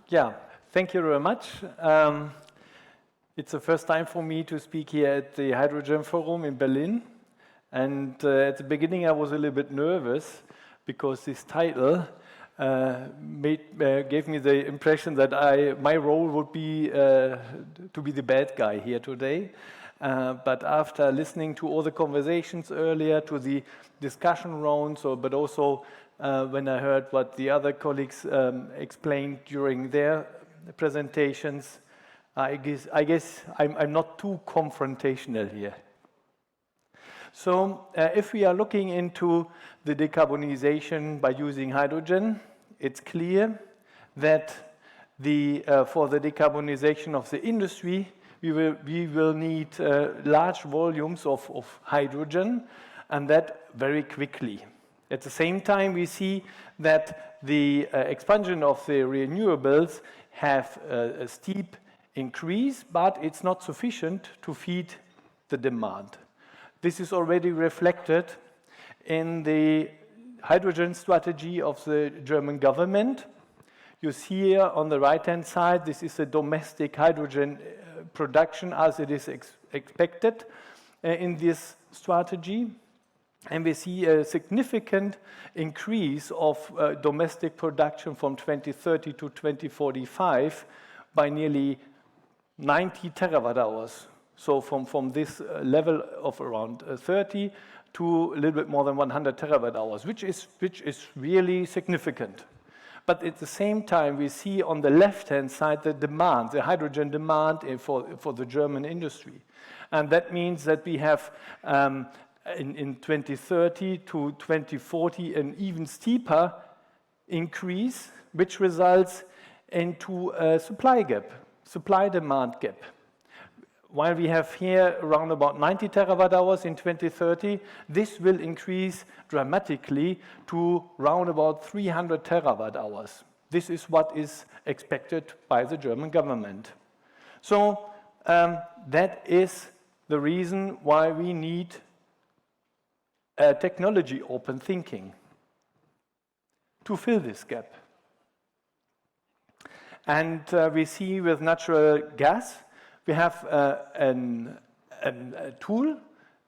Yeah, thank you very much. It's the first time for me to speak here at the Hydrogen Forum in Berlin. And at the beginning, I was a little bit nervous because this title gave me the impression that my role would be to be the bad guy here today. But after listening to all the conversations earlier, to the discussion rounds, but also when I heard what the other colleagues explained during their presentations, I guess I'm not too confrontational here. So if we are looking into the decarbonization by using hydrogen, it's clear that for the decarbonization of the industry, we will need large volumes of hydrogen, and that very quickly. At the same time, we see that the expansion of the renewables have a steep increase, but it's not sufficient to feed the demand. This is already reflected in the hydrogen strategy of the German government. You see here on the right-hand side, this is a domestic hydrogen production as it is expected in this strategy. And we see a significant increase of domestic production from 2030 to 2045 by nearly 90 terawatt hours. So from this level of around 30 to a little bit more than 100 terawatt hours, which is really significant. But at the same time, we see on the left-hand side the demand, the hydrogen demand for the German industry. And that means that we have in 2030 to 2040 an even steeper increase, which results into a supply-demand gap. While we have here around about 90 terawatt hours in 2030, this will increase dramatically to around about 300 terawatt hours. This is what is expected by the German government. So that is the reason why we need technology open thinking to fill this gap. And we see with natural gas, we have a tool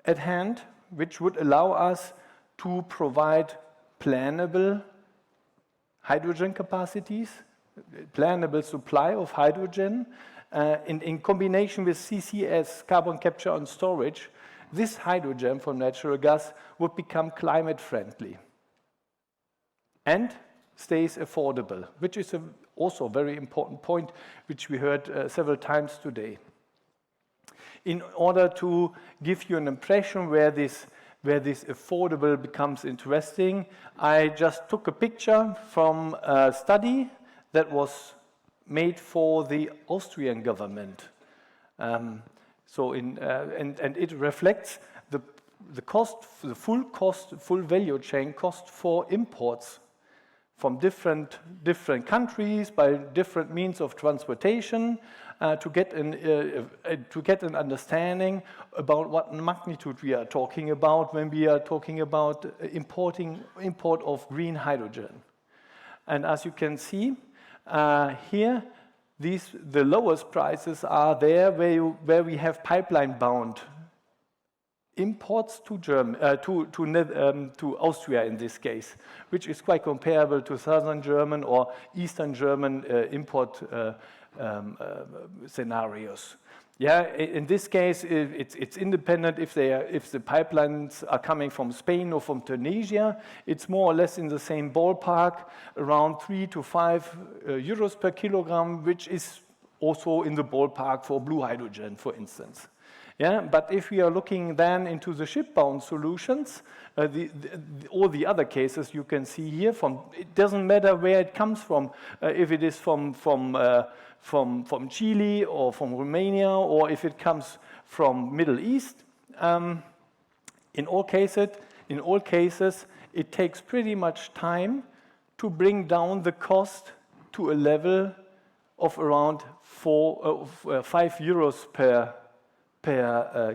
at hand which would allow us to provide plannable hydrogen capacities, plannable supply of hydrogen in combination with CCS, carbon capture and storage. This hydrogen from natural gas would become climate friendly and stays affordable, which is also a very important point, which we heard several times today. In order to give you an impression where this affordable becomes interesting, I just took a picture from a study that was made for the Austrian government. And it reflects the cost, the full value chain cost for imports from different countries by different means of transportation to get an understanding about what magnitude we are talking about when we are talking about import of green hydrogen. And as you can see here, the lowest prices are there where we have pipeline-bound imports to Austria in this case, which is quite comparable to southern German or eastern German import scenarios. Yeah, in this case, it's independent if the pipelines are coming from Spain or from Tunisia. It's more or less in the same ballpark, around 3 to 5 euros per kilogram, which is also in the ballpark for blue hydrogen, for instance. Yeah, but if we are looking then into the shipbound solutions, all the other cases you can see here, it doesn't matter where it comes from, if it is from Chile or from Romania, or if it comes from Middle East. In all cases, it takes pretty much time to bring down the cost to a level of around 5 euros per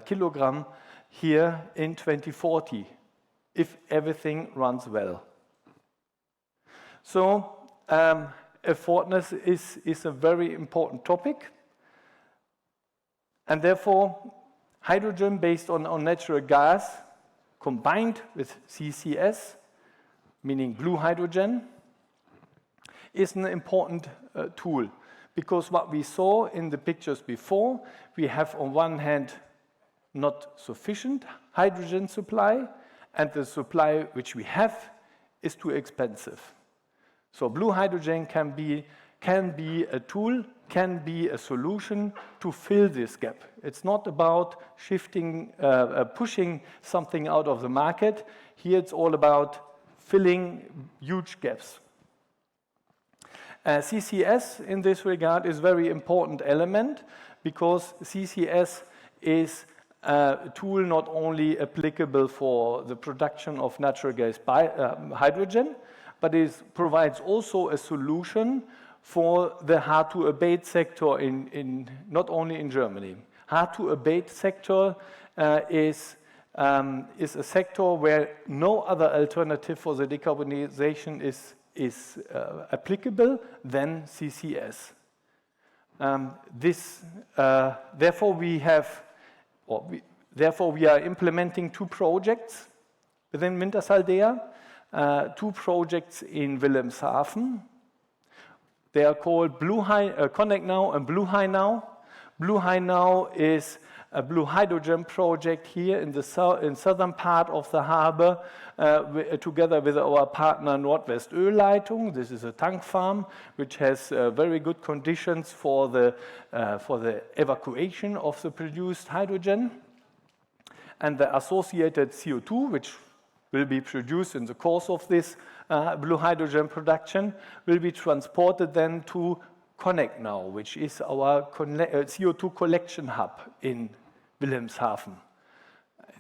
kilogram here in 2040, if everything runs well. So affordness is a very important topic. And therefore, hydrogen based on natural gas combined with CCS, meaning blue hydrogen, is an important tool. Because what we saw in the pictures before, we have on one hand not sufficient hydrogen supply, and the supply which we have is too expensive. So blue hydrogen can be a tool, can be a solution to fill this gap. It's not about shifting, pushing something out of the market. Here it's all about filling huge gaps. CCS in this regard is a very important element because CCS is a tool not only applicable for the production of natural gas by hydrogen, but it provides also a solution for the hard-to-abate sector not only in Germany. Hard-to-abate sector is a sector where no other alternative for the decarbonization is applicable than CCS. Therefore, we are implementing 2 projects within Wintershall-Dea, 2 projects in Wilhelmshaven. They are called Connect Now and Blue HyNow. Blue HyNow is a blue hydrogen project here in the southern part of the harbor, together with our partner Nordwest Ölleitung. This is a tank farm which has very good conditions for the evacuation of the produced hydrogen. And the associated CO2, which will be produced in the course of this blue hydrogen production, will be transported then to Connect Now, which is our CO2 collection hub in Wilhelmshaven.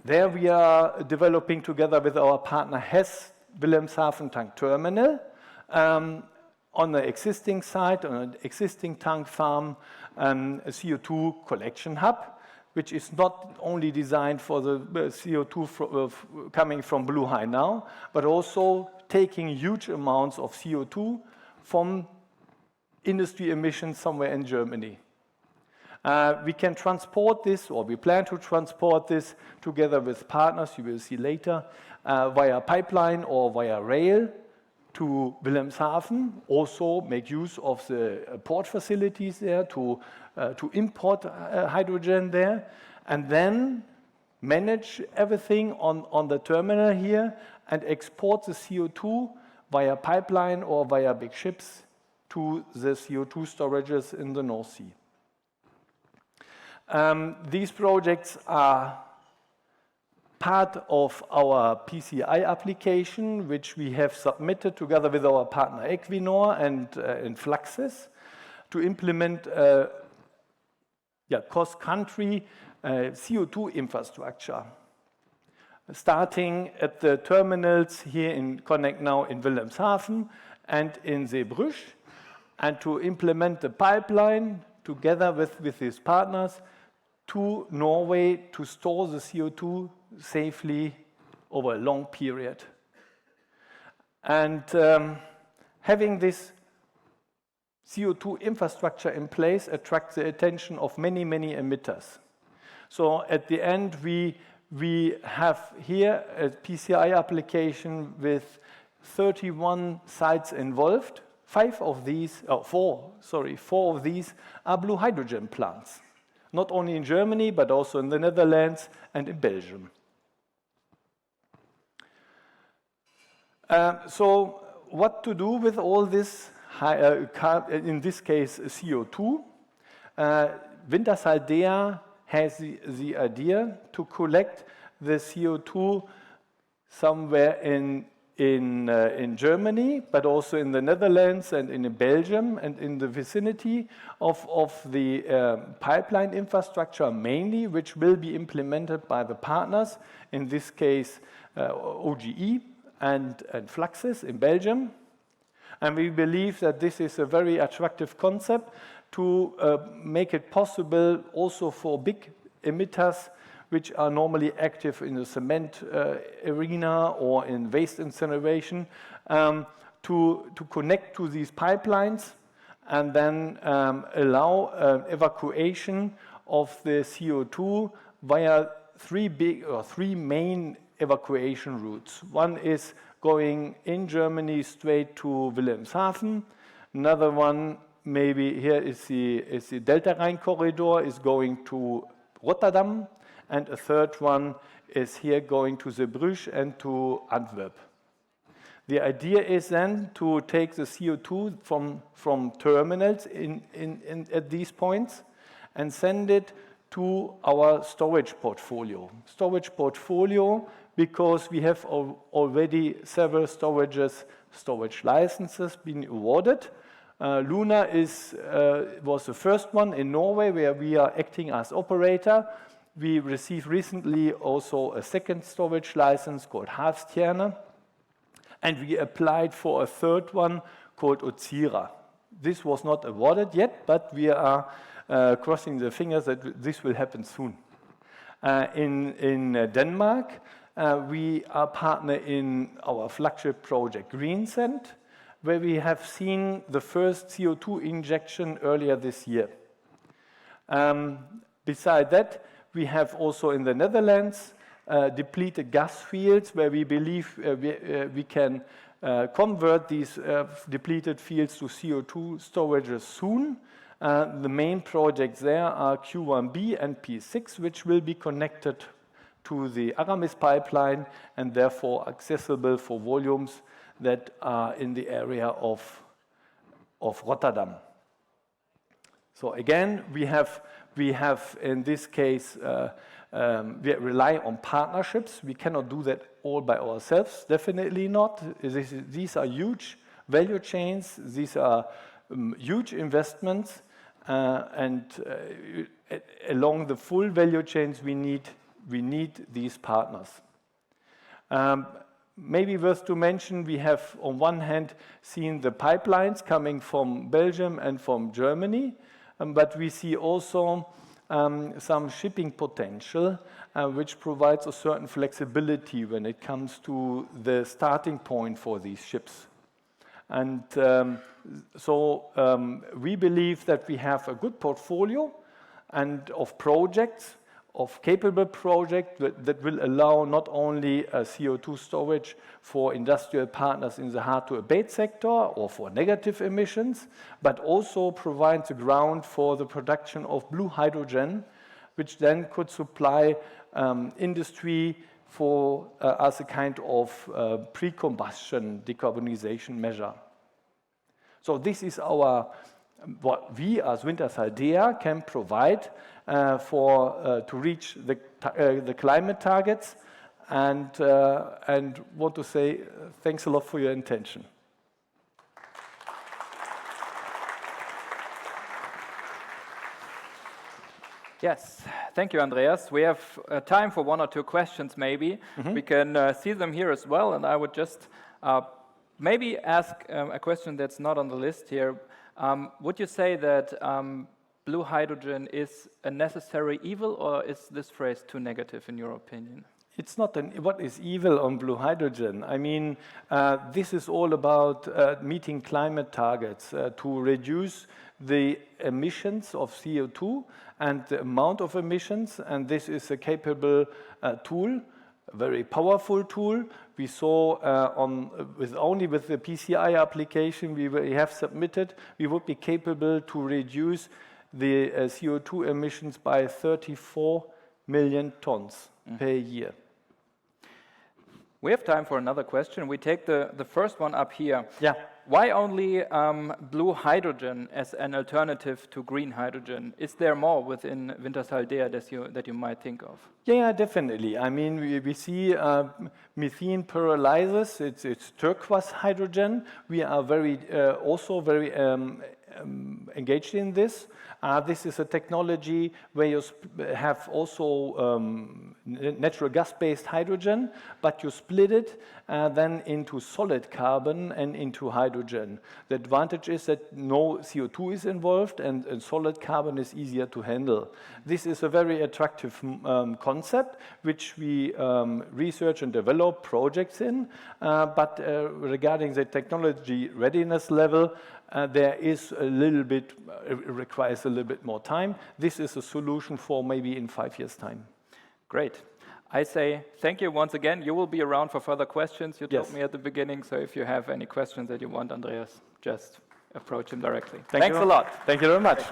There we are developing together with our partner Hess Wilhelmshaven Tank Terminal on the existing site, on an existing tank farm, a CO2 collection hub, which is not only designed for the CO2 coming from Blue HyNow, but also taking huge amounts of CO2 from industry emissions somewhere in Germany. We can transport this, or we plan to transport this together with partners, you will see later, via pipeline or via rail to Wilhelmshaven. Also make use of the port facilities there to import hydrogen there, and then manage everything on the terminal here and export the CO2 via pipeline or via big ships to the CO2 storages in the North Sea. These projects are part of our PCI application, which we have submitted together with our partner Equinor and Fluxys to implement cross-country CO2 infrastructure, starting at the terminals here in Connect Now in Wilhelmshaven and in Zeebrugge, and to implement the pipeline together with these partners to Norway to store the CO2 safely over a long period. And having this CO2 infrastructure in place attracts the attention of many, many emitters. So at the end, we have here a PCI application with 31 sites involved. 4 of these are blue hydrogen plants, not only in Germany, but also in the Netherlands and in Belgium. So what to do with all this, in this case, CO2? Wintershall-Dea has the idea to collect the CO2 somewhere in Germany, but also in the Netherlands and in Belgium and in the vicinity of the pipeline infrastructure mainly, which will be implemented by the partners, in this case OGE and Fluxys in Belgium. And we believe that this is a very attractive concept to make it possible also for big emitters which are normally active in the cement arena or in waste incineration, to connect to these pipelines and then allow evacuation of the CO2 via three main evacuation routes. One is going in Germany straight to Wilhelmshaven. Another one, maybe here is the Delta Rhine corridor, is going to Rotterdam. And a third one is here going to Zeebrugge and to Antwerp. The idea is then to take the CO2 from terminals at these points and send it to our storage portfolio. Storage portfolio because we have already several storage licenses being awarded. Luna was the first one in Norway where we are acting as operator. We received recently also a second storage license called Havstjerne, and we applied for a third one called Utsira. This was not awarded yet, but we are crossing the fingers that this will happen soon. In Denmark, we are partner in our flagship project Greensand, where we have seen the first CO2 injection earlier this year. Beside that, we have also in the Netherlands depleted gas fields where we believe we can convert these depleted fields to CO2 storages soon. The main projects there are Q1B and P6, which will be connected to the Aramis pipeline and therefore accessible for volumes that are in the area of Rotterdam. So again, we have in this case, we rely on partnerships. We cannot do that all by ourselves, definitely not. These are huge value chains. These are huge investments. And along the full value chains, we need these partners. Maybe worth to mention, we have on one hand seen the pipelines coming from Belgium and from Germany, but we see also some shipping potential, which provides a certain flexibility when it comes to the starting point for these ships. And so we believe that we have a good portfolio and of projects, of capable projects that will allow not only CO2 storage for industrial partners in the hard-to-abate sector or for negative emissions, but also provides a ground for the production of blue hydrogen, which then could supply industry for as a kind of pre-combustion decarbonization measure. So this is what we as Wintershall Dea can provide to reach the climate targets, and want to say thanks a lot for your attention. Yes, thank you, Andreas. We have time for one or two questions, maybe. We can see them here as well, and I would just maybe ask a question that's not on the list here. Would you say that blue hydrogen is a necessary evil, or is this phrase too negative in your opinion? It's not what is evil on blue hydrogen. I mean, this is all about meeting climate targets to reduce the emissions of CO2 and the amount of emissions, and this is a capable tool, a very powerful tool. We saw only with the PCI application we have submitted, we would be capable to reduce the CO2 emissions by 34 million tons per year. We have time for another question. We take the first one up here. Yeah. Why only blue hydrogen as an alternative to green hydrogen? Is there more within Wintershall Dea that you might think of? Yeah, definitely. I mean, we see methane pyrolysis. It's turquoise hydrogen. We are also very engaged in this. This is a technology where you have also natural gas-based hydrogen, but you split it then into solid carbon and into hydrogen. The advantage is that no CO2 is involved, and solid carbon is easier to handle. This is a very attractive concept, which we research and develop projects in, but regarding the technology readiness level, there is a little bit, it requires a little bit more time. This is a solution for maybe in 5 years' time. Great. I say thank you once again. You will be around for further questions, you told Yes. me at the beginning, so if you have any questions that you want, Andreas, just approach him directly. Thanks a lot. Thank you very much.